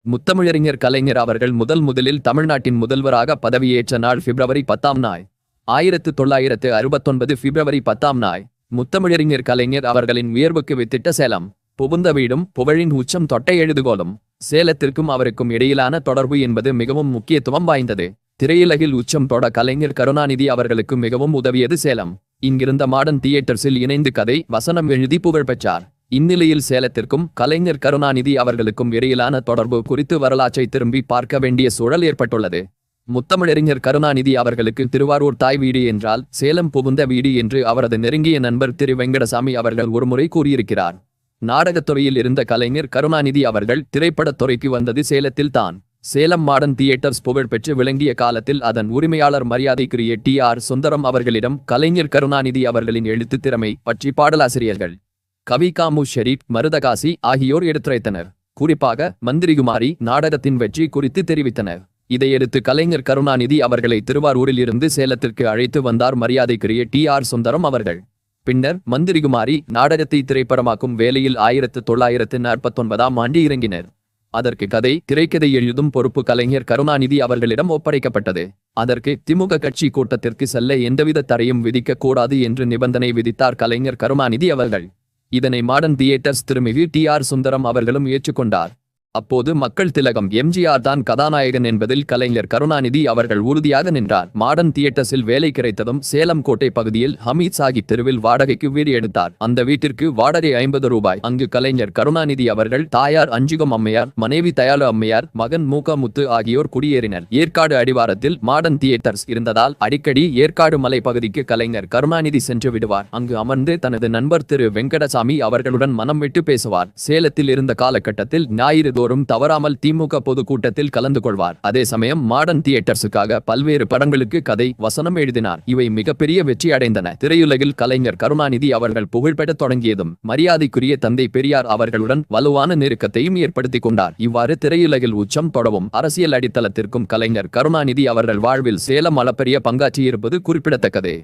முத்தமிழறிஞர் கலைஞர் அவர்கள் முதலில் தமிழ்நாட்டின் முதல்வராக பதவியேற்ற நாள் பிப்ரவரி 10ஆம் நாள். 1969 பிப்ரவரி 10ஆம் நாள். முத்தமிழறிஞர் கலைஞர் அவர்களின் உயர்வுக்கு வித்திட்ட சேலம். புகுந்த வீடும் புகழின் உச்சம் தொட்ட எழுதுகோலும். சேலத்திற்கும் அவருக்கும் இடையிலான தொடர்பு என்பது மிகவும் முக்கியத்துவம் வாய்ந்தது. திரையுலகில் உச்சம் தொட கலைஞர் கருணாநிதி அவர்களுக்கு மிகவும் உதவியது சேலம். இங்கிருந்த மாடர்ன் தியேட்டர்ஸில் இணைந்து கதை வசனம் எழுதி புகழ் பெற்றார். இந்நிலையில் சேலத்திற்கும் கலைஞர் கருணாநிதி அவர்களுக்கும் இடையிலான தொடர்பு குறித்து வரலாற்றை திரும்பி பார்க்க வேண்டிய சூழல் ஏற்பட்டுள்ளது. முத்தமிழறிஞர் கருணாநிதி அவர்களுக்கு திருவாரூர் தாய் வீடு என்றால் சேலம் புகுந்த வீடு என்று அவரது நெருங்கிய நண்பர் திரு வெங்கடசாமி அவர்கள் ஒருமுறை கூறியிருக்கிறார். நாடகத்துறையில் இருந்த கலைஞர் கருணாநிதி அவர்கள் திரைப்படத் துறைக்கு வந்தது சேலத்தில் தான். சேலம் மாடர்ன் தியேட்டர்ஸ் புகழ் பெற்று விளங்கிய காலத்தில் அதன் உரிமையாளர் மரியாதைக்குரிய டி.ஆர். சுந்தரம் அவர்களிடம் கலைஞர் கருணாநிதி அவர்களின் எழுத்து திறமை பற்றி பாடலாசிரியர்கள் கவி காமு ஷெரீப், மருதகாசி ஆகியோர் எடுத்துரைத்தனர். குறிப்பாக மந்திரிகுமாரி நாடகத்தின் வெற்றி குறித்து தெரிவித்தனர். இதையடுத்து கலைஞர் கருணாநிதி அவர்களை திருவாரூரில் இருந்து சேலத்திற்கு அழைத்து வந்தார் மரியாதைக்குரிய டி.ஆர். சுந்தரம் அவர்கள். பின்னர் மந்திரிகுமாரி நாடகத்தை திரைப்படமாக்கும் வேலையில் 1949ஆம் ஆண்டு இறங்கினர். அதற்கு கதை திரைக்கதை எழுதும் பொறுப்பு கலைஞர் கருணாநிதி அவர்களிடம் ஒப்படைக்கப்பட்டது. அதற்கு திமுக கட்சி கூட்டத்திற்கு செல்ல எந்தவித தடையும் விதிக்க கூடாது என்று நிபந்தனை விதித்தார் கலைஞர் கருணாநிதி அவர்கள். இதனை மாடர்ன் தியேட்டர்ஸ் திருமிகு டி.ஆர். சுந்தரம் அவர்களும் ஏற்றுக்கொண்டார். அப்போது மக்கள் திலகம் எம்ஜிஆர் தான் கதாநாயகன் என்பதில் கலைஞர் கருணாநிதி அவர்கள் உறுதியாக நின்றார். மாடர்ன் தியேட்டர்ஸில் வேலை கிடைத்ததும் சேலம் கோட்டை பகுதியில் ஹமீத் சாஹிப் தெருவில் வாடகைக்கு வீடு எடுத்தார். அந்த வீட்டிற்கு வாடகை 50 ரூபாய். அங்கு கலைஞர் கருணாநிதி அவர்கள், தாயார் அஞ்சுகம் அம்மையார், மனைவி தயாளு அம்மையார், மகன் மூக முத்து ஆகியோர் குடியேறினர். ஏற்காடு அடிவாரத்தில் மாடர்ன் தியேட்டர்ஸ் இருந்ததால் அடிக்கடி ஏற்காடு மலை பகுதிக்கு கலைஞர் கருணாநிதி சென்று விடுவார். அங்கு அமர்ந்து தனது நண்பர் திரு வெங்கடசாமி அவர்களுடன் மனம் விட்டு பேசுவார். சேலத்தில் இருந்த காலகட்டத்தில் ஞாயிறு தோறும் தவறாமல் திமுக பொதுக்கூட்டத்தில் கலந்து கொள்வார். அதே சமயம் மாடர்ன் தியேட்டர்ஸுக்காக பல்வேறு படங்களுக்கு கதை வசனம் எழுதினார். இவை மிகப்பெரிய வெற்றி அடைந்தன. திரையுலகில் கலைஞர் கருணாநிதி அவர்கள் புகழ்பெறத் தொடங்கியதும் மரியாதைக்குரிய தந்தை பெரியார் அவர்களுடன் வலுவான நெருக்கத்தையும் ஏற்படுத்திக் கொண்டார். இவ்வாறு திரையுலகில் உச்சம் தொடவும் அரசியல் அடித்தளத்திற்கும் கலைஞர் கருணாநிதி அவர்கள் வாழ்வில் சேலம் அளப்பரிய பங்காற்றியிருப்பது குறிப்பிடத்தக்கது.